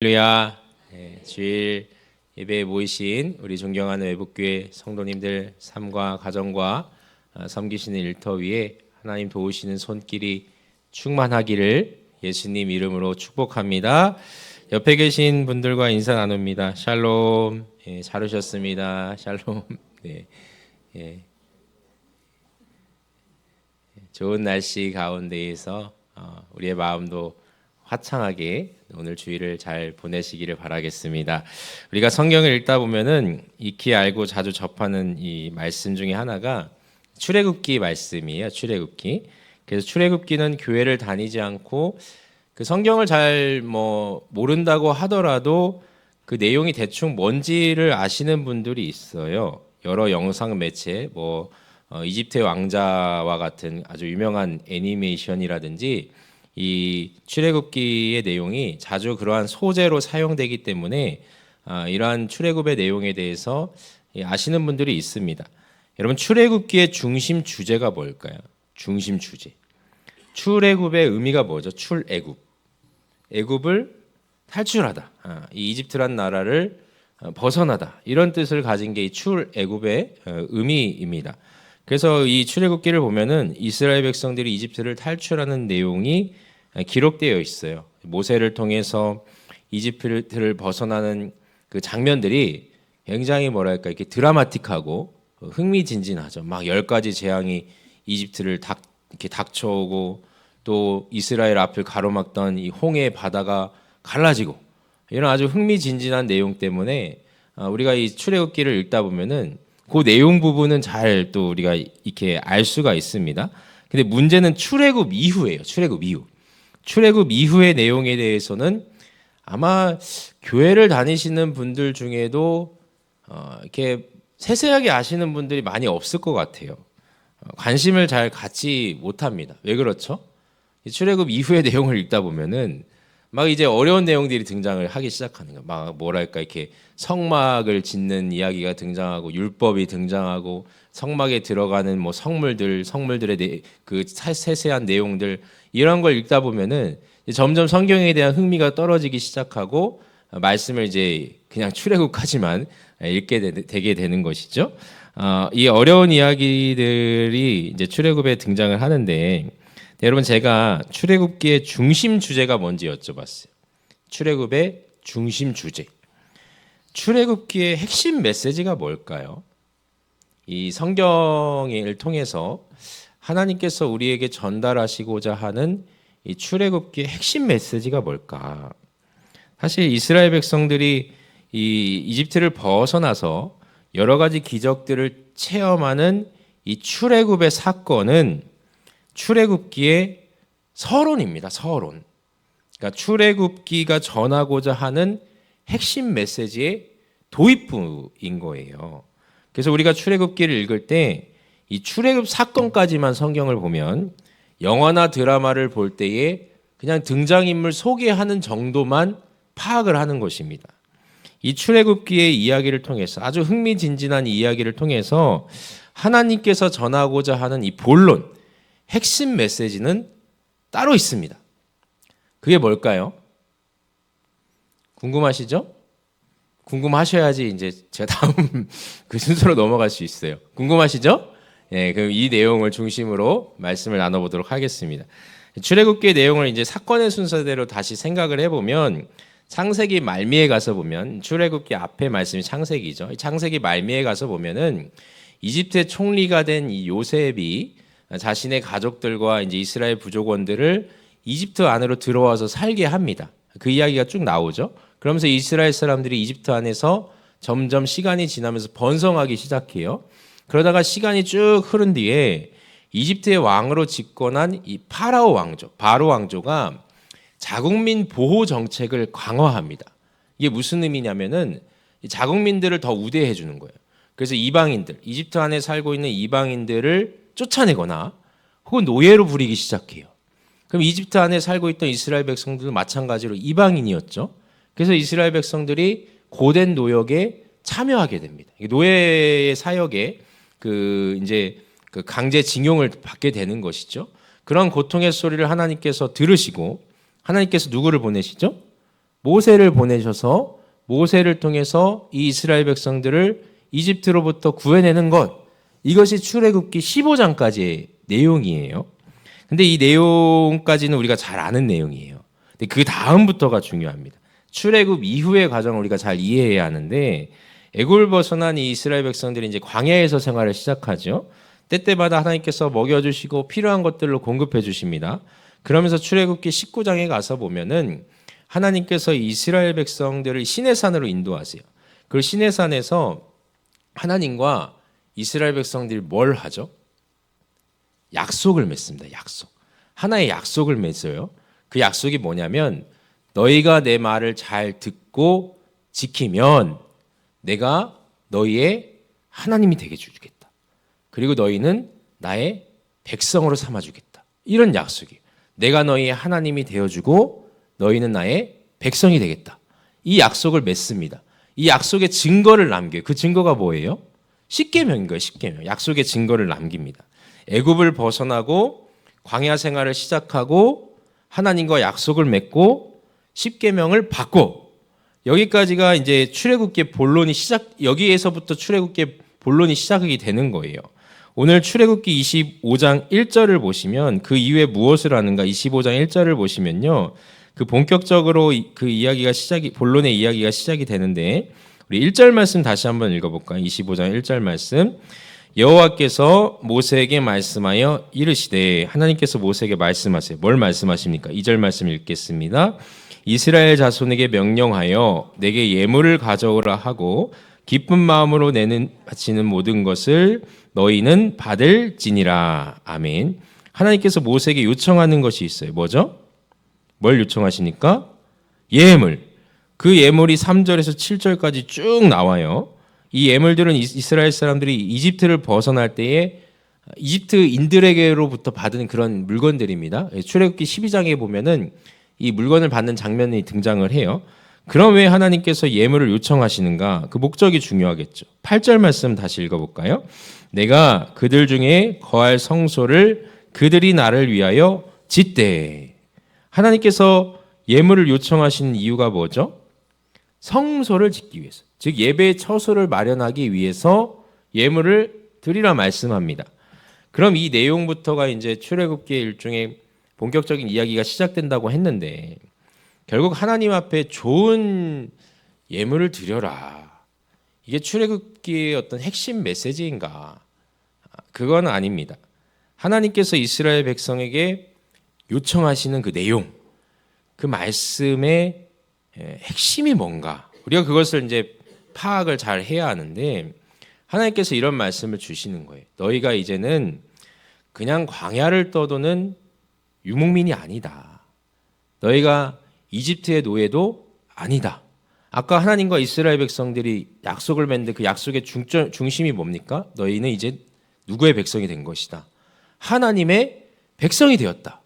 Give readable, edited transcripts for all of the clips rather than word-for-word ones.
할렐루야. 주일 예배에 모이신 우리 존경하는 외북교회 성도님들 삶과 가정과 섬기시는 일터 위에 하나님 도우시는 손길이 충만하기를 예수님 이름으로 축복합니다. 옆에 계신 분들과 인사 나눕니다. 샬롬. 잘 오셨습니다. 샬롬. 네. 좋은 날씨 가운데에서 우리의 마음도 화창하게 오늘 주일을 잘 보내시기를 바라겠습니다. 우리가 성경을 읽다 보면은 익히 알고 자주 접하는 이 말씀 중에 하나가 출애굽기 말씀이에요. 출애굽기. 그래서 출애굽기는 교회를 다니지 않고 그 성경을 잘 모른다고 하더라도 그 내용이 대충 뭔지를 아시는 분들이 있어요. 여러 영상 매체 이집트의 왕자와 같은 아주 유명한 애니메이션이라든지 이 출애굽기의 내용이 자주 그러한 소재로 사용되기 때문에 이러한 출애굽의 내용에 대해서 아시는 분들이 있습니다. 여러분, 출애굽기의 중심 주제가 뭘까요? 중심 주제. 출애굽의 의미가 뭐죠? 출애굽. 애굽을 탈출하다. 이 이집트란 나라를 벗어나다. 이런 뜻을 가진 게 이 출애굽의 의미입니다. 그래서 이 출애굽기를 보면은 이스라엘 백성들이 이집트를 탈출하는 내용이 기록되어 있어요. 모세를 통해서 이집트를 벗어나는 그 장면들이 굉장히 이렇게 드라마틱하고 흥미진진하죠. 막 10가지 재앙이 이집트를 이렇게 닥쳐오고 또 이스라엘 앞을 가로막던 이 홍해 바다가 갈라지고 이런 아주 흥미진진한 내용 때문에 우리가 이 출애굽기를 읽다 보면은 그 내용 부분은 잘 또 우리가 이렇게 알 수가 있습니다. 근데 문제는 출애굽 이후예요. 출애굽 이후. 출애굽 이후의 내용에 대해서는 아마 교회를 다니시는 분들 중에도 이렇게 세세하게 아시는 분들이 많이 없을 것 같아요. 관심을 잘 갖지 못합니다. 왜 그렇죠? 출애굽 이후의 내용을 읽다 보면은 막 이제 어려운 내용들이 등장을 하기 시작하는 거예요. 막 이렇게 성막을 짓는 이야기가 등장하고 율법이 등장하고 성막에 들어가는 성물들의 그 세세한 내용들 이런 걸 읽다 보면은 점점 성경에 대한 흥미가 떨어지기 시작하고 말씀을 이제 그냥 출애굽까지만 읽게 되게 되는 것이죠. 이 어려운 이야기들이 이제 출애굽에 등장을 하는데. 여러분, 제가 출애굽기의 중심 주제가 뭔지 여쭤봤어요. 출애굽의 중심 주제. 출애굽기의 핵심 메시지가 뭘까요? 이 성경을 통해서 하나님께서 우리에게 전달하시고자 하는 이 출애굽기의 핵심 메시지가 뭘까? 사실 이스라엘 백성들이 이 이집트를 벗어나서 여러 가지 기적들을 체험하는 이 출애굽의 사건은 출애굽기의 서론입니다. 서론. 그러니까 출애굽기가 전하고자 하는 핵심 메시지의 도입부인 거예요. 그래서 우리가 출애굽기를 읽을 때 이 출애굽 사건까지만 성경을 보면 영화나 드라마를 볼 때에 그냥 등장인물 소개하는 정도만 파악을 하는 것입니다. 이 출애굽기의 이야기를 통해서 아주 흥미진진한 이야기를 통해서 하나님께서 전하고자 하는 이 본론, 핵심 메시지는 따로 있습니다. 그게 뭘까요? 궁금하시죠? 궁금하셔야지 이제 제가 다음 그 순서로 넘어갈 수 있어요. 궁금하시죠? 그럼 이 내용을 중심으로 말씀을 나눠보도록 하겠습니다. 출애굽기의 내용을 이제 사건의 순서대로 다시 생각을 해보면 창세기 말미에 가서 보면 출애굽기 앞에 말씀이 창세기죠. 창세기 말미에 가서 보면은 이집트의 총리가 된 이 요셉이 자신의 가족들과 이제 이스라엘 부족원들을 이집트 안으로 들어와서 살게 합니다. 그 이야기가 쭉 나오죠. 그러면서 이스라엘 사람들이 이집트 안에서 점점 시간이 지나면서 번성하기 시작해요. 그러다가 시간이 쭉 흐른 뒤에 이집트의 왕으로 집권한 이 바로 왕조가 자국민 보호 정책을 강화합니다. 이게 무슨 의미냐면은 자국민들을 더 우대해 주는 거예요. 그래서 이방인들, 이집트 안에 살고 있는 이방인들을 쫓아내거나 혹은 노예로 부리기 시작해요. 그럼 이집트 안에 살고 있던 이스라엘 백성들도 마찬가지로 이방인이었죠. 그래서 이스라엘 백성들이 고된 노역에 참여하게 됩니다. 노예의 사역에 이제 강제징용을 받게 되는 것이죠. 그런 고통의 소리를 하나님께서 들으시고 하나님께서 누구를 보내시죠? 모세를 보내셔서 모세를 통해서 이 이스라엘 백성들을 이집트로부터 구해내는 것, 이것이 출애굽기 15장까지의 내용이에요. 근데 이 내용까지는 우리가 잘 아는 내용이에요. 근데 그 다음부터가 중요합니다. 출애굽 이후의 과정을 우리가 잘 이해해야 하는데, 애굽을 벗어난 이 이스라엘 백성들이 이제 광야에서 생활을 시작하죠. 때때마다 하나님께서 먹여주시고 필요한 것들로 공급해 주십니다. 그러면서 출애굽기 19장에 가서 보면은 하나님께서 이스라엘 백성들을 시내산으로 인도하세요. 그 시내산에서 하나님과 이스라엘 백성들이 뭘 하죠? 약속을 맺습니다. 약속. 하나의 약속을 맺어요. 그 약속이 뭐냐면 너희가 내 말을 잘 듣고 지키면 내가 너희의 하나님이 되게 주겠다. 그리고 너희는 나의 백성으로 삼아주겠다. 이런 약속이에요. 내가 너희의 하나님이 되어주고 너희는 나의 백성이 되겠다. 이 약속을 맺습니다. 이 약속의 증거를 남겨요. 그 증거가 뭐예요? 십계명인 거예요. 십계명. 약속의 증거를 남깁니다. 애굽을 벗어나고 광야 생활을 시작하고 하나님과 약속을 맺고 십계명을 받고, 여기까지가 이제 출애굽기의 본론이 여기에서부터 출애굽기의 본론이 시작이 되는 거예요. 오늘 출애굽기 25장 1절을 보시면 그 이후에 무엇을 하는가, 25장 1절을 보시면요, 그 본격적으로 그 이야기가 본론의 이야기가 시작이 되는데, 우리 1절 말씀 다시 한번 읽어볼까요? 25장 1절 말씀. 여호와께서 모세에게 말씀하여 이르시되, 하나님께서 모세에게 말씀하세요. 뭘 말씀하십니까? 2절 말씀 읽겠습니다. 이스라엘 자손에게 명령하여 내게 예물을 가져오라 하고 기쁜 마음으로 바치는 모든 것을 너희는 받을지니라. 아멘. 하나님께서 모세에게 요청하는 것이 있어요. 뭐죠? 뭘 요청하시니까? 예물. 그 예물이 3절에서 7절까지 쭉 나와요. 이 예물들은 이스라엘 사람들이 이집트를 벗어날 때에 이집트인들에게로부터 받은 그런 물건들입니다. 출애굽기 12장에 보면은 이 물건을 받는 장면이 등장을 해요. 그럼 왜 하나님께서 예물을 요청하시는가? 그 목적이 중요하겠죠. 8절 말씀 다시 읽어볼까요? 내가 그들 중에 거할 성소를 그들이 나를 위하여 짓되. 하나님께서 예물을 요청하시는 이유가 뭐죠? 성소를 짓기 위해서, 즉 예배의 처소를 마련하기 위해서 예물을 드리라 말씀합니다. 그럼 이 내용부터가 이제 출애굽기의 일종의 본격적인 이야기가 시작된다고 했는데, 결국 하나님 앞에 좋은 예물을 드려라, 이게 출애굽기의 어떤 핵심 메시지인가? 그건 아닙니다. 하나님께서 이스라엘 백성에게 요청하시는 그 내용, 그 말씀의 핵심이 뭔가, 우리가 그것을 이제 파악을 잘 해야 하는데, 하나님께서 이런 말씀을 주시는 거예요. 너희가 이제는 그냥 광야를 떠도는 유목민이 아니다. 너희가 이집트의 노예도 아니다. 아까 하나님과 이스라엘 백성들이 약속을 맺는데 그 약속의 중심이 뭡니까? 너희는 이제 누구의 백성이 된 것이다. 하나님의 백성이 되었다.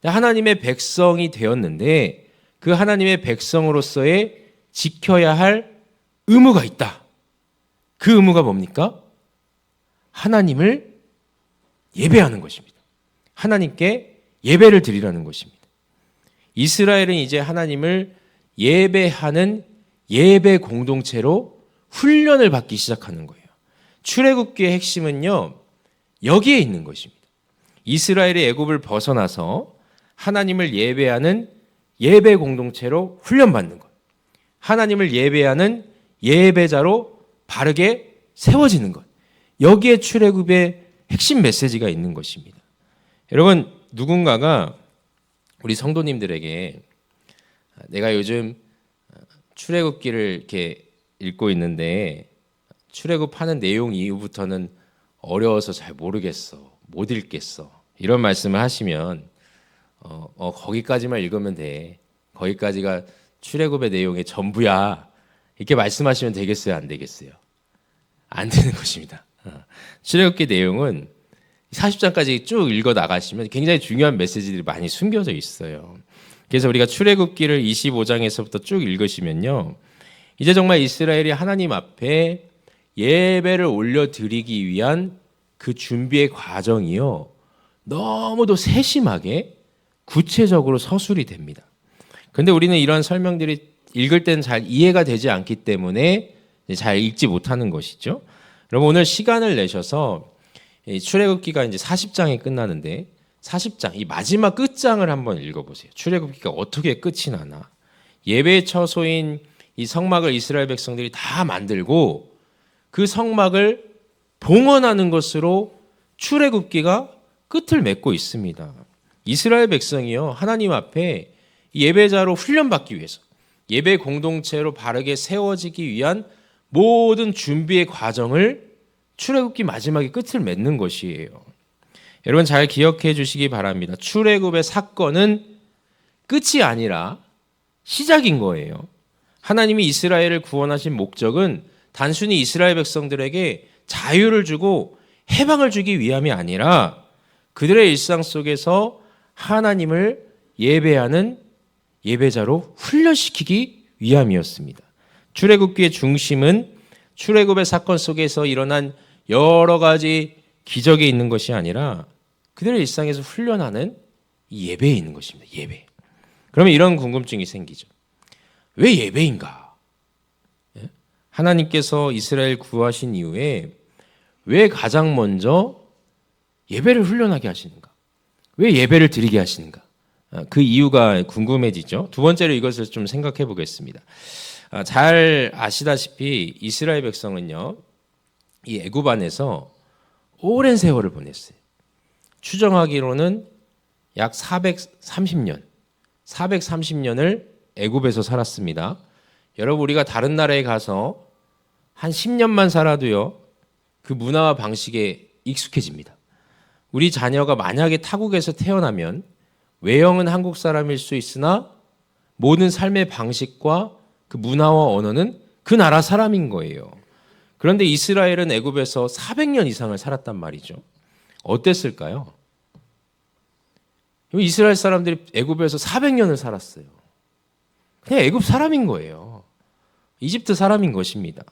하나님의 백성이 되었는데 그 하나님의 백성으로서의 지켜야 할 의무가 있다. 그 의무가 뭡니까? 하나님을 예배하는 것입니다. 하나님께 예배를 드리라는 것입니다. 이스라엘은 이제 하나님을 예배하는 예배 공동체로 훈련을 받기 시작하는 거예요. 출애굽기의 핵심은요, 여기에 있는 것입니다. 이스라엘이 애굽을 벗어나서 하나님을 예배하는 예배 공동체로 훈련받는 것. 하나님을 예배하는 예배자로 바르게 세워지는 것. 여기에 출애굽의 핵심 메시지가 있는 것입니다. 여러분, 누군가가 우리 성도님들에게 내가 요즘 출애굽기를 이렇게 읽고 있는데 출애굽하는 내용 이후부터는 어려워서 잘 모르겠어, 못 읽겠어, 이런 말씀을 하시면 거기까지만 읽으면 돼, 거기까지가 출애굽의 내용의 전부야, 이렇게 말씀하시면 되겠어요, 안 되겠어요? 안 되는 것입니다. 출애굽기 내용은 40장까지 쭉 읽어 나가시면 굉장히 중요한 메시지들이 많이 숨겨져 있어요. 그래서 우리가 출애굽기를 25장에서부터 쭉 읽으시면요, 이제 정말 이스라엘이 하나님 앞에 예배를 올려드리기 위한 그 준비의 과정이요, 너무도 세심하게 구체적으로 서술이 됩니다. 그런데 우리는 이러한 설명들이 읽을 때는 잘 이해가 되지 않기 때문에 잘 읽지 못하는 것이죠. 여러분 오늘 시간을 내셔서 출애굽기가 이제 40장이 끝나는데 40장 이 마지막 끝장을 한번 읽어보세요. 출애굽기가 어떻게 끝이 나나. 예배 처소인 이 성막을 이스라엘 백성들이 다 만들고 그 성막을 봉헌하는 것으로 출애굽기가 끝을 맺고 있습니다. 이스라엘 백성이요 하나님 앞에 예배자로 훈련받기 위해서 예배 공동체로 바르게 세워지기 위한 모든 준비의 과정을 출애굽기 마지막에 끝을 맺는 것이에요. 여러분 잘 기억해 주시기 바랍니다. 출애굽의 사건은 끝이 아니라 시작인 거예요. 하나님이 이스라엘을 구원하신 목적은 단순히 이스라엘 백성들에게 자유를 주고 해방을 주기 위함이 아니라 그들의 일상 속에서 하나님을 예배하는 예배자로 훈련시키기 위함이었습니다. 출애굽기의 중심은 출애굽의 사건 속에서 일어난 여러 가지 기적에 있는 것이 아니라 그들의 일상에서 훈련하는 이 예배에 있는 것입니다. 예배. 그러면 이런 궁금증이 생기죠. 왜 예배인가? 하나님께서 이스라엘 구하신 이후에 왜 가장 먼저 예배를 훈련하게 하시는가? 왜 예배를 드리게 하시는가? 그 이유가 궁금해지죠. 두 번째로 이것을 좀 생각해 보겠습니다. 잘 아시다시피 이스라엘 백성은요, 이 애굽 안에서 오랜 세월을 보냈어요. 추정하기로는 약 430년을 애굽에서 살았습니다. 여러분 우리가 다른 나라에 가서 한 10년만 살아도요, 그 문화와 방식에 익숙해집니다. 우리 자녀가 만약에 타국에서 태어나면 외형은 한국 사람일 수 있으나 모든 삶의 방식과 그 문화와 언어는 그 나라 사람인 거예요. 그런데 이스라엘은 애굽에서 400년 이상을 살았단 말이죠. 어땠을까요? 이스라엘 사람들이 애굽에서 400년을 살았어요. 그냥 애굽 사람인 거예요. 이집트 사람인 것입니다.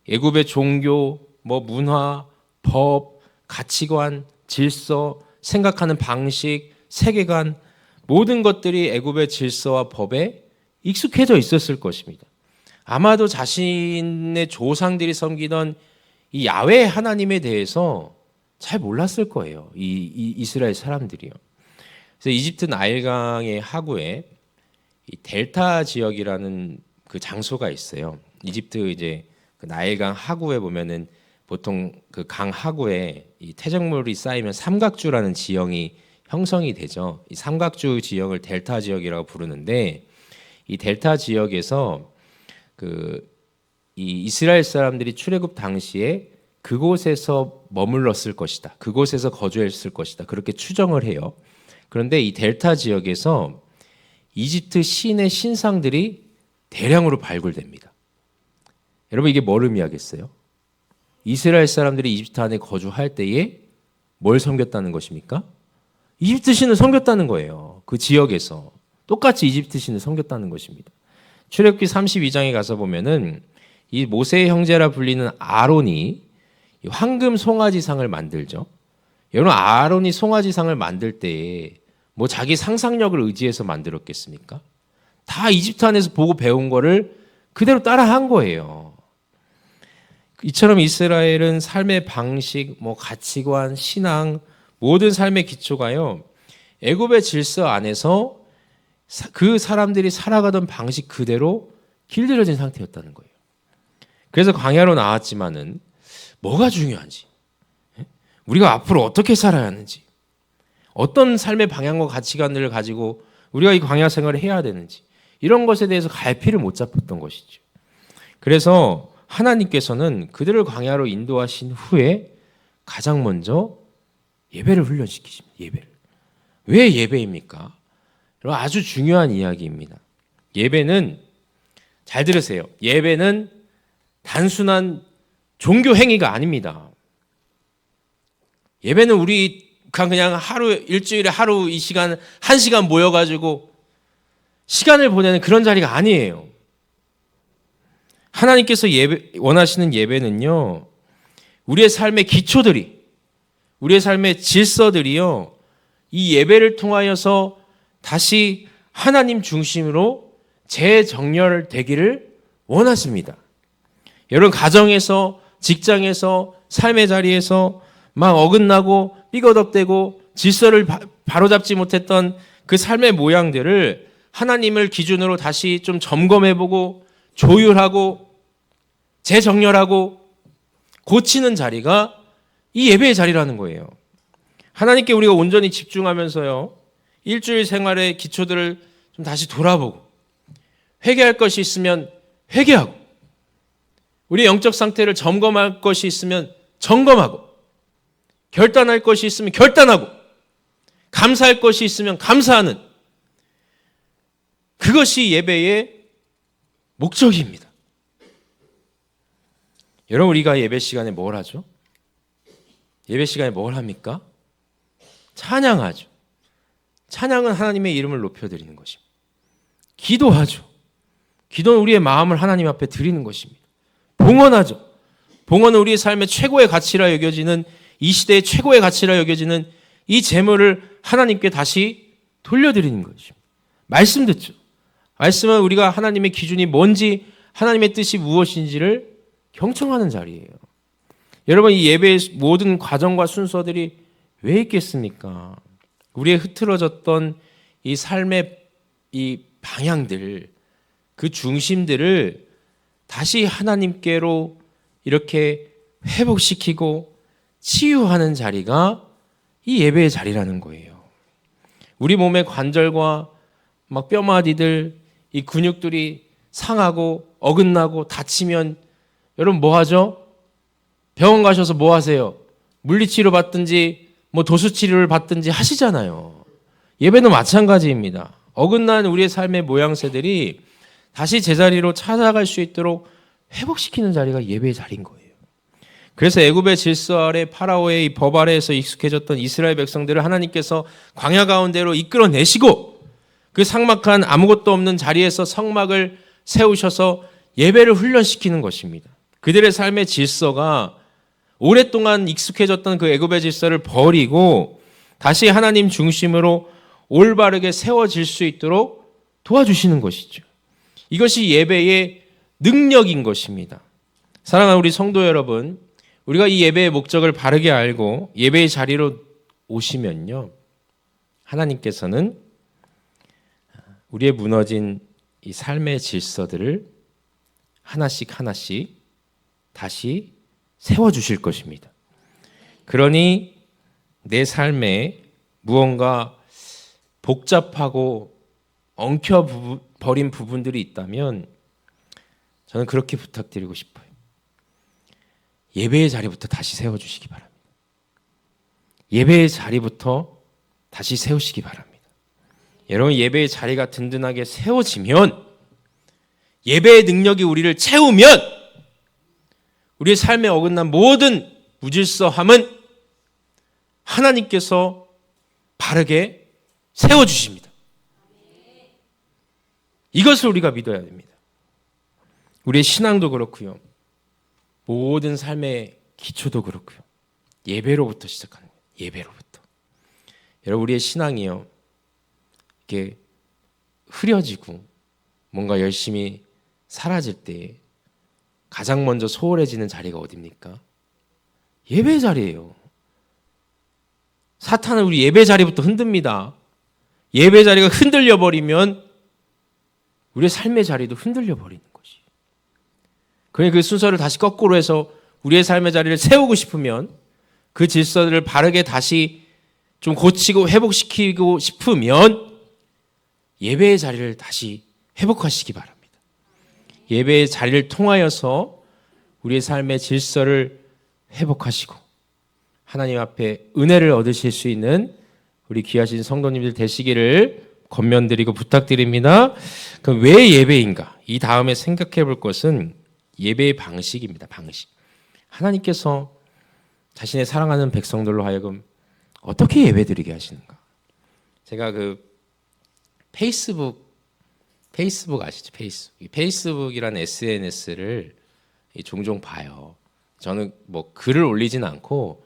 애굽의 종교, 문화, 법, 가치관, 질서, 생각하는 방식, 세계관 모든 것들이 애굽의 질서와 법에 익숙해져 있었을 것입니다. 아마도 자신의 조상들이 섬기던 이 야훼 하나님에 대해서 잘 몰랐을 거예요. 이 이스라엘 사람들이요. 그래서 이집트 나일강의 하구에 이 델타 지역이라는 그 장소가 있어요. 이집트 이제 그 나일강 하구에 보면은 보통 그 강 하구에 이 퇴적물이 쌓이면 삼각주라는 지형이 형성이 되죠. 이 삼각주 지형을 델타 지역이라고 부르는데 이 델타 지역에서 이 이스라엘 사람들이 출애굽 당시에 그곳에서 머물렀을 것이다. 그곳에서 거주했을 것이다. 그렇게 추정을 해요. 그런데 이 델타 지역에서 이집트 신의 신상들이 대량으로 발굴됩니다. 여러분 이게 뭘 의미하겠어요? 이스라엘 사람들이 이집트 안에 거주할 때에 뭘 섬겼다는 것입니까? 이집트 신을 섬겼다는 거예요. 그 지역에서 똑같이 이집트 신을 섬겼다는 것입니다. 출애굽기 32장에 가서 보면은 이 모세의 형제라 불리는 아론이 황금 송아지상을 만들죠. 여러분 아론이 송아지상을 만들 때에 자기 상상력을 의지해서 만들었겠습니까? 다 이집트 안에서 보고 배운 거를 그대로 따라한 거예요. 이처럼 이스라엘은 삶의 방식, 가치관, 신앙 모든 삶의 기초가요 애굽의 질서 안에서 그 사람들이 살아가던 방식 그대로 길들여진 상태였다는 거예요. 그래서 광야로 나왔지만은 뭐가 중요한지, 우리가 앞으로 어떻게 살아야 하는지, 어떤 삶의 방향과 가치관들을 가지고 우리가 이 광야 생활을 해야 되는지 이런 것에 대해서 갈피를 못 잡았던 것이죠. 그래서 하나님께서는 그들을 광야로 인도하신 후에 가장 먼저 예배를 훈련시키십니다. 예배를. 왜 예배입니까? 아주 중요한 이야기입니다. 예배는 잘 들으세요. 예배는 단순한 종교 행위가 아닙니다. 예배는 우리 그냥 일주일에 하루 이 시간 1시간 모여가지고 시간을 보내는 그런 자리가 아니에요. 하나님께서 원하시는 예배는요, 우리의 삶의 기초들이, 우리의 삶의 질서들이요, 이 예배를 통하여서 다시 하나님 중심으로 재정렬되기를 원하십니다. 여러분 가정에서, 직장에서, 삶의 자리에서 막 어긋나고 삐거덕대고 질서를 바로잡지 못했던 그 삶의 모양들을 하나님을 기준으로 다시 좀 점검해보고 조율하고 재정렬하고 고치는 자리가 이 예배의 자리라는 거예요. 하나님께 우리가 온전히 집중하면서요, 일주일 생활의 기초들을 좀 다시 돌아보고 회개할 것이 있으면 회개하고 우리 영적 상태를 점검할 것이 있으면 점검하고 결단할 것이 있으면 결단하고 감사할 것이 있으면 감사하는, 그것이 예배의 목적입니다. 여러분, 우리가 예배 시간에 뭘 하죠? 예배 시간에 뭘 합니까? 찬양하죠. 찬양은 하나님의 이름을 높여드리는 것입니다. 기도하죠. 기도는 우리의 마음을 하나님 앞에 드리는 것입니다. 봉헌하죠. 봉헌은 우리의 삶의 최고의 가치라 여겨지는, 이 시대의 최고의 가치라 여겨지는 이 재물을 하나님께 다시 돌려드리는 것입니다. 말씀 듣죠. 말씀은 우리가 하나님의 기준이 뭔지, 하나님의 뜻이 무엇인지를 경청하는 자리예요. 여러분, 이 예배의 모든 과정과 순서들이 왜 있겠습니까? 우리의 흐트러졌던 이 삶의 이 방향들, 그 중심들을 다시 하나님께로 이렇게 회복시키고 치유하는 자리가 이 예배의 자리라는 거예요. 우리 몸의 관절과 막 뼈마디들, 이 근육들이 상하고 어긋나고 다치면 여러분 뭐 하죠? 병원 가셔서 뭐 하세요? 물리치료 받든지 뭐 도수치료를 받든지 하시잖아요. 예배도 마찬가지입니다. 어긋난 우리의 삶의 모양새들이 다시 제자리로 찾아갈 수 있도록 회복시키는 자리가 예배의 자리인 거예요. 그래서 애굽의 질서 아래 파라오의 이 법 아래에서 익숙해졌던 이스라엘 백성들을 하나님께서 광야 가운데로 이끌어내시고 그 삭막한 아무것도 없는 자리에서 성막을 세우셔서 예배를 훈련시키는 것입니다. 그들의 삶의 질서가 오랫동안 익숙해졌던 그 애굽의 질서를 버리고 다시 하나님 중심으로 올바르게 세워질 수 있도록 도와주시는 것이죠. 이것이 예배의 능력인 것입니다. 사랑하는 우리 성도 여러분, 우리가 이 예배의 목적을 바르게 알고 예배의 자리로 오시면요, 하나님께서는 우리의 무너진 이 삶의 질서들을 하나씩 하나씩 다시 세워주실 것입니다. 그러니 내 삶에 무언가 복잡하고 엉켜버린 부분들이 있다면 저는 그렇게 부탁드리고 싶어요. 예배의 자리부터 다시 세워주시기 바랍니다. 예배의 자리부터 다시 세우시기 바랍니다. 여러분, 예배의 자리가 든든하게 세워지면, 예배의 능력이 우리를 채우면 우리의 삶에 어긋난 모든 무질서함은 하나님께서 바르게 세워주십니다. 이것을 우리가 믿어야 됩니다. 우리의 신앙도 그렇고요, 모든 삶의 기초도 그렇고요, 예배로부터 시작하는 거예요. 예배로부터. 여러분, 우리의 신앙이요, 이렇게 흐려지고 뭔가 열심히 사라질 때 가장 먼저 소홀해지는 자리가 어디입니까? 예배 자리예요. 사탄은 우리 예배 자리부터 흔듭니다. 예배 자리가 흔들려 버리면 우리의 삶의 자리도 흔들려 버리는 것이. 그러니 그 순서를 다시 거꾸로 해서 우리의 삶의 자리를 세우고 싶으면, 그 질서를 바르게 다시 좀 고치고 회복시키고 싶으면 예배의 자리를 다시 회복하시기 바랍니다. 예배의 자리를 통하여서 우리의 삶의 질서를 회복하시고 하나님 앞에 은혜를 얻으실 수 있는 우리 귀하신 성도님들 되시기를 권면드리고 부탁드립니다. 그럼 왜 예배인가? 이 다음에 생각해 볼 것은 예배의 방식입니다. 방식. 하나님께서 자신의 사랑하는 백성들로 하여금 어떻게 예배드리게 하시는가? 제가 그 페이스북 아시죠? 페이스북이라는 SNS를 종종 봐요. 저는 뭐 글을 올리지는 않고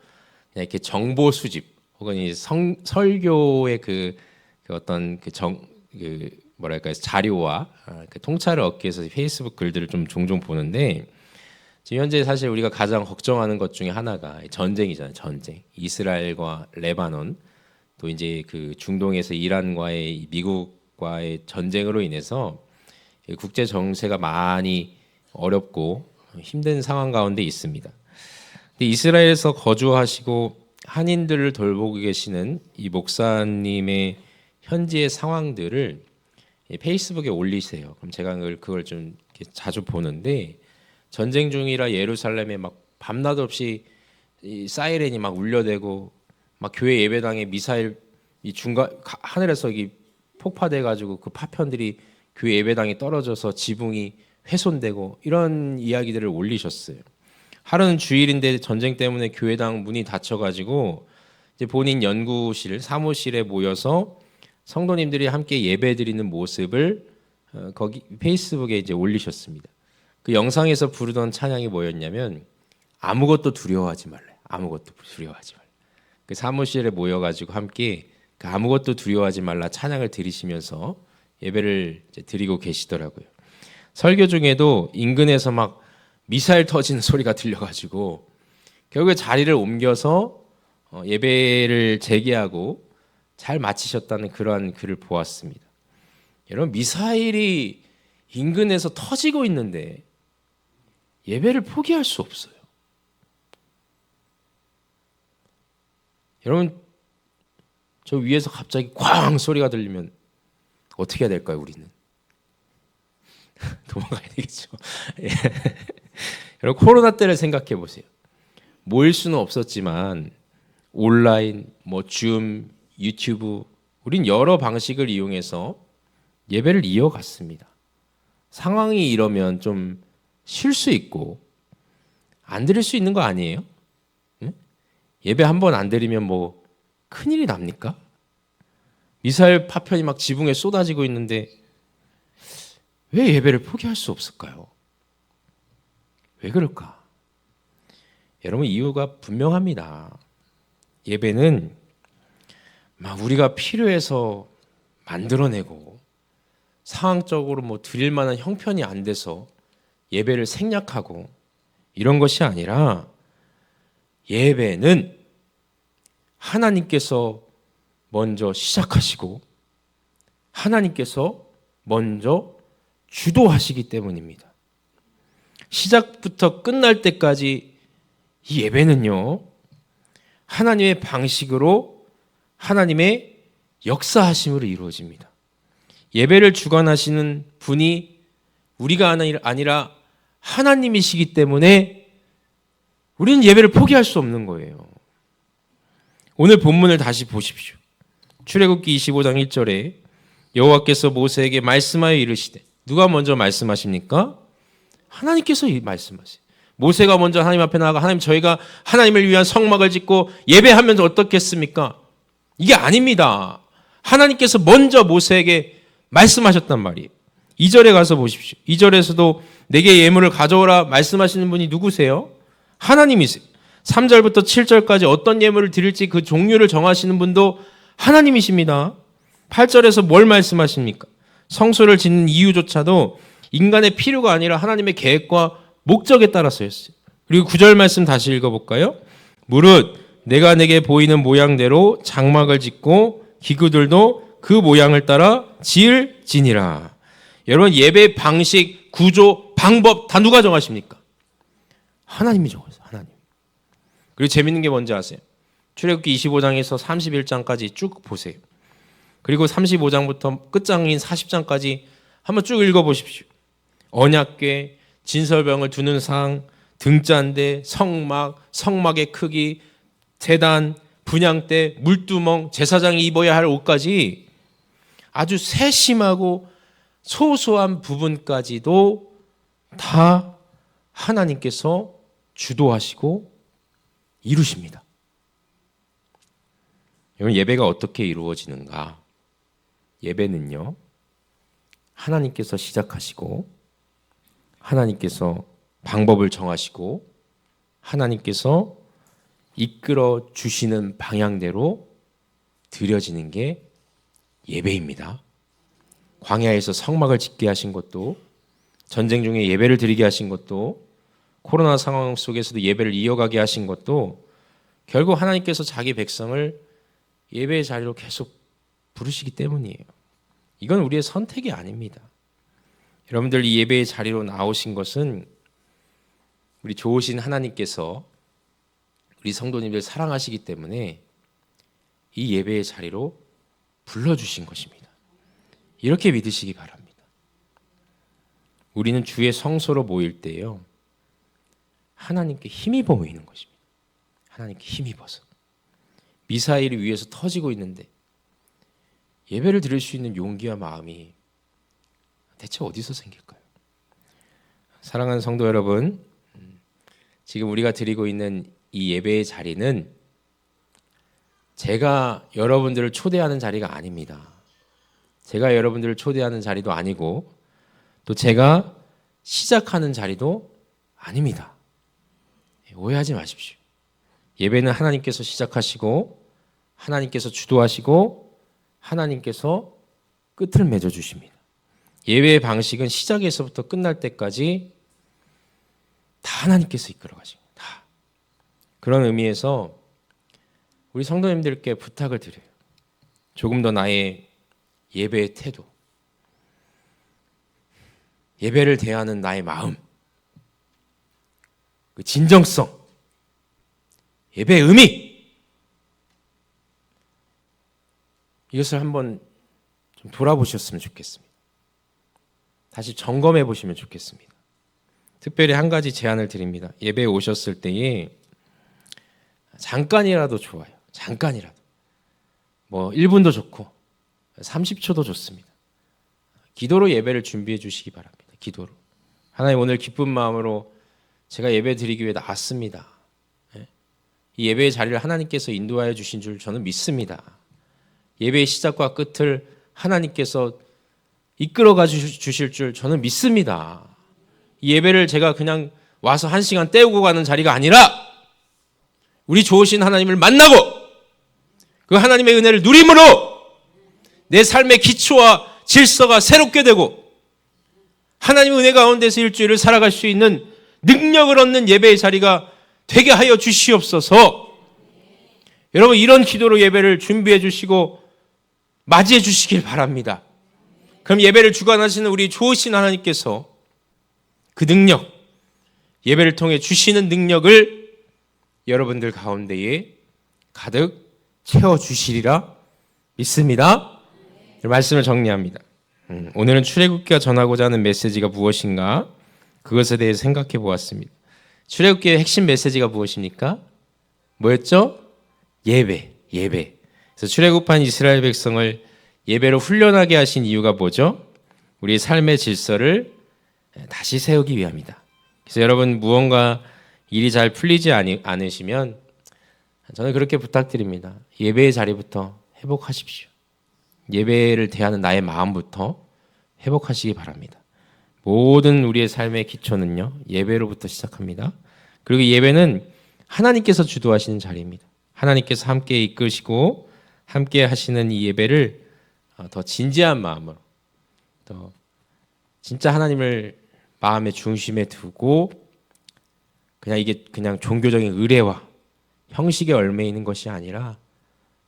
그냥 이렇게 정보 수집 혹은 이 설교의 그 어떤 그 뭐랄까요 자료와 그 통찰을 얻기 위해서 페이스북 글들을 좀 종종 보는데 지금 현재 사실 우리가 가장 걱정하는 것 중에 하나가 전쟁이잖아요. 전쟁. 이스라엘과 레바논 또 이제 그 중동에서 이란과의 미국과의 전쟁으로 인해서 국제 정세가 많이 어렵고 힘든 상황 가운데 있습니다. 근데 이스라엘에서 거주하시고 한인들을 돌보고 계시는 이 목사님의 현지의 상황들을 페이스북에 올리세요. 그럼 제가 그걸 좀 자주 보는데 전쟁 중이라 예루살렘에 막 밤낮 없이 이 사이렌이 막 울려대고 막 교회 예배당에 미사일 이 중간 하늘에서 이 폭파돼 가지고 그 파편들이 교회 예배당에 떨어져서 지붕이 훼손되고 이런 이야기들을 올리셨어요. 하루는 주일인데 전쟁 때문에 교회당 문이 닫혀 가지고 이제 본인 연구실 사무실에 모여서 성도님들이 함께 예배드리는 모습을 거기 페이스북에 이제 올리셨습니다. 그 영상에서 부르던 찬양이 뭐였냐면 아무것도 두려워하지 말래. 아무것도 두려워하지 말래. 그 사무실에 모여가지고 함께 그 아무것도 두려워하지 말라 찬양을 드리시면서 예배를 이제 드리고 계시더라고요. 설교 중에도 인근에서 막 미사일 터지는 소리가 들려가지고 결국에 자리를 옮겨서 예배를 재개하고 잘 마치셨다는 그러한 글을 보았습니다. 여러분 미사일이 인근에서 터지고 있는데 예배를 포기할 수 없어요. 여러분 저 위에서 갑자기 꽝 소리가 들리면 어떻게 해야 될까요? 우리는 도망가야 되겠죠. 예. 여러분 코로나 때를 생각해 보세요. 모일 수는 없었지만 온라인, 줌, 유튜브 우린 여러 방식을 이용해서 예배를 이어갔습니다. 상황이 이러면 좀 쉴 수 있고 안 드릴 수 있는 거 아니에요? 응? 예배 한 번 안 드리면 뭐 큰일이 납니까? 미사일 파편이 막 지붕에 쏟아지고 있는데 왜 예배를 포기할 수 없을까요? 왜 그럴까? 여러분 이유가 분명합니다. 예배는 막 우리가 필요해서 만들어내고 상황적으로 뭐 드릴 만한 형편이 안 돼서 예배를 생략하고 이런 것이 아니라 예배는 하나님께서 먼저 시작하시고 하나님께서 먼저 주도하시기 때문입니다. 시작부터 끝날 때까지 이 예배는요 하나님의 방식으로 하나님의 역사하심으로 이루어집니다. 예배를 주관하시는 분이 우리가 아니라 하나님이시기 때문에 우리는 예배를 포기할 수 없는 거예요. 오늘 본문을 다시 보십시오. 출애굽기 25장 1절에 여호와께서 모세에게 말씀하여 이르시되 누가 먼저 말씀하십니까? 하나님께서 말씀하세요. 모세가 먼저 하나님 앞에 나아가 하나님 저희가 하나님을 위한 성막을 짓고 예배하면 어떻겠습니까? 이게 아닙니다. 하나님께서 먼저 모세에게 말씀하셨단 말이에요. 2절에 가서 보십시오. 2절에서도 내게 예물을 가져오라 말씀하시는 분이 누구세요? 하나님이세요. 3절부터 7절까지 어떤 예물을 드릴지 그 종류를 정하시는 분도 하나님이십니다. 8절에서 뭘 말씀하십니까? 성소를 짓는 이유조차도 인간의 필요가 아니라 하나님의 계획과 목적에 따라서였어요. 그리고 9절 말씀 다시 읽어볼까요? 무릇 내가 내게 보이는 모양대로 장막을 짓고 기구들도 그 모양을 따라 지을지니라. 여러분 예배 방식, 구조, 방법 다 누가 정하십니까? 하나님이 정하세요. 하나님. 그리고 재밌는 게 뭔지 아세요? 출애굽기 25장에서 31장까지 쭉 보세요. 그리고 35장부터 끝장인 40장까지 한번 쭉 읽어보십시오. 언약궤, 진설병을 두는 상, 등잔대, 성막, 성막의 크기, 제단, 분향대, 물두멍, 제사장이 입어야 할 옷까지 아주 세심하고 소소한 부분까지도 다 하나님께서 주도하시고 이루십니다. 여러분 예배가 어떻게 이루어지는가? 예배는요 하나님께서 시작하시고 하나님께서 방법을 정하시고 하나님께서 이끌어 주시는 방향대로 드려지는 게 예배입니다. 광야에서 성막을 짓게 하신 것도, 전쟁 중에 예배를 드리게 하신 것도, 코로나 상황 속에서도 예배를 이어가게 하신 것도 결국 하나님께서 자기 백성을 예배의 자리로 계속 부르시기 때문이에요. 이건 우리의 선택이 아닙니다. 여러분들 이 예배의 자리로 나오신 것은 우리 좋으신 하나님께서 우리 성도님들 사랑하시기 때문에 이 예배의 자리로 불러주신 것입니다. 이렇게 믿으시기 바랍니다. 우리는 주의 성소로 모일 때요, 하나님께 힘입어 모이는 것입니다. 하나님께 힘입어서. 미사일이 위에서 터지고 있는데 예배를 드릴 수 있는 용기와 마음이 대체 어디서 생길까요? 사랑하는 성도 여러분, 지금 우리가 드리고 있는 이 예배의 자리는 제가 여러분들을 초대하는 자리가 아닙니다. 제가 여러분들을 초대하는 자리도 아니고 또 제가 시작하는 자리도 아닙니다. 오해하지 마십시오. 예배는 하나님께서 시작하시고 하나님께서 주도하시고 하나님께서 끝을 맺어주십니다. 예배의 방식은 시작에서부터 끝날 때까지 다 하나님께서 이끌어 가십니다. 다. 그런 의미에서 우리 성도님들께 부탁을 드려요. 조금 더 나의 예배의 태도, 예배를 대하는 나의 마음, 그 진정성, 예배의 의미, 이것을 한번 좀 돌아보셨으면 좋겠습니다. 다시 점검해 보시면 좋겠습니다. 특별히 한 가지 제안을 드립니다. 예배에 오셨을 때에 잠깐이라도 좋아요. 잠깐이라도. 뭐 1분도 좋고 30초도 좋습니다. 기도로 예배를 준비해 주시기 바랍니다. 기도로. 하나님, 오늘 기쁜 마음으로 제가 예배 드리기 위해 나왔습니다. 이 예배의 자리를 하나님께서 인도하여 주신 줄 저는 믿습니다. 예배의 시작과 끝을 하나님께서 이끌어가 주실 줄 저는 믿습니다. 이 예배를 제가 그냥 와서 1시간 때우고 가는 자리가 아니라 우리 좋으신 하나님을 만나고 그 하나님의 은혜를 누림으로 내 삶의 기초와 질서가 새롭게 되고 하나님의 은혜 가운데서 일주일을 살아갈 수 있는 능력을 얻는 예배의 자리가 되게 하여 주시옵소서. 여러분, 이런 기도로 예배를 준비해 주시고 맞이해 주시길 바랍니다. 그럼 예배를 주관하시는 우리 좋으신 하나님께서 그 능력, 예배를 통해 주시는 능력을 여러분들 가운데에 가득 채워주시리라 믿습니다. 말씀을 정리합니다. 오늘은 출애굽기가 전하고자 하는 메시지가 무엇인가, 그것에 대해 생각해 보았습니다. 출애굽기의 핵심 메시지가 무엇입니까? 뭐였죠? 예배. 그래서 출애굽한 이스라엘 백성을 예배로 훈련하게 하신 이유가 뭐죠? 우리의 삶의 질서를 다시 세우기 위함이다. 그래서 여러분, 무언가 일이 잘 풀리지 않으시면 저는 그렇게 부탁드립니다. 예배의 자리부터 회복하십시오. 예배를 대하는 나의 마음부터 회복하시기 바랍니다. 모든 우리의 삶의 기초는요, 예배로부터 시작합니다. 그리고 예배는 하나님께서 주도하시는 자리입니다. 하나님께서 함께 이끄시고 함께 하시는 이 예배를 더 진지한 마음으로, 더 진짜 하나님을 마음의 중심에 두고 이게 그냥 종교적인 의례와 형식에 얽매이는 있는 것이 아니라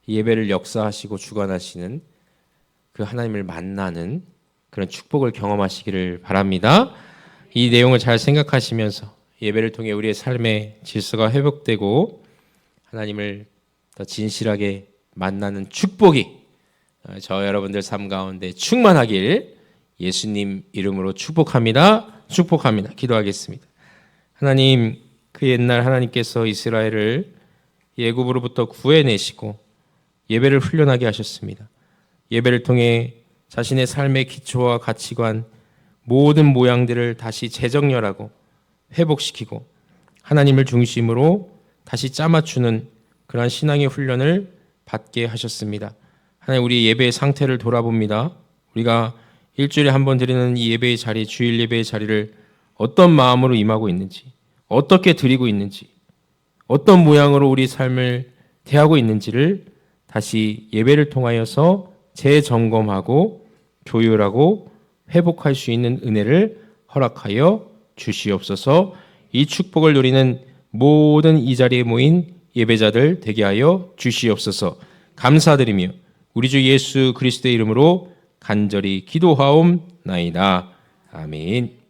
예배를 역사하시고 주관하시는 그 하나님을 만나는 그런 축복을 경험하시기를 바랍니다. 이 내용을 잘 생각하시면서 예배를 통해 우리의 삶의 질서가 회복되고 하나님을 더 진실하게 만나는 축복이 저 여러분들 삶 가운데 충만하길 예수님 이름으로 축복합니다. 기도하겠습니다. 하나님, 그 옛날 하나님께서 이스라엘을 애굽으로부터 구해내시고 예배를 훈련하게 하셨습니다. 예배를 통해 자신의 삶의 기초와 가치관, 모든 모양들을 다시 재정렬하고 회복시키고 하나님을 중심으로 다시 짜맞추는 그러한 신앙의 훈련을 받게 하셨습니다. 하나님, 우리 예배의 상태를 돌아봅니다. 우리가 일주일에 한 번 드리는 이 예배의 자리, 주일 예배의 자리를 어떤 마음으로 임하고 있는지, 어떻게 드리고 있는지, 어떤 모양으로 우리 삶을 대하고 있는지를 다시 예배를 통하여서 재점검하고 조율하고 회복할 수 있는 은혜를 허락하여 주시옵소서. 이 축복을 누리는 모든 이 자리에 모인 예배자들 되게 하여 주시옵소서. 감사드리며 우리 주 예수 그리스도의 이름으로 간절히 기도하옵나이다. 아멘.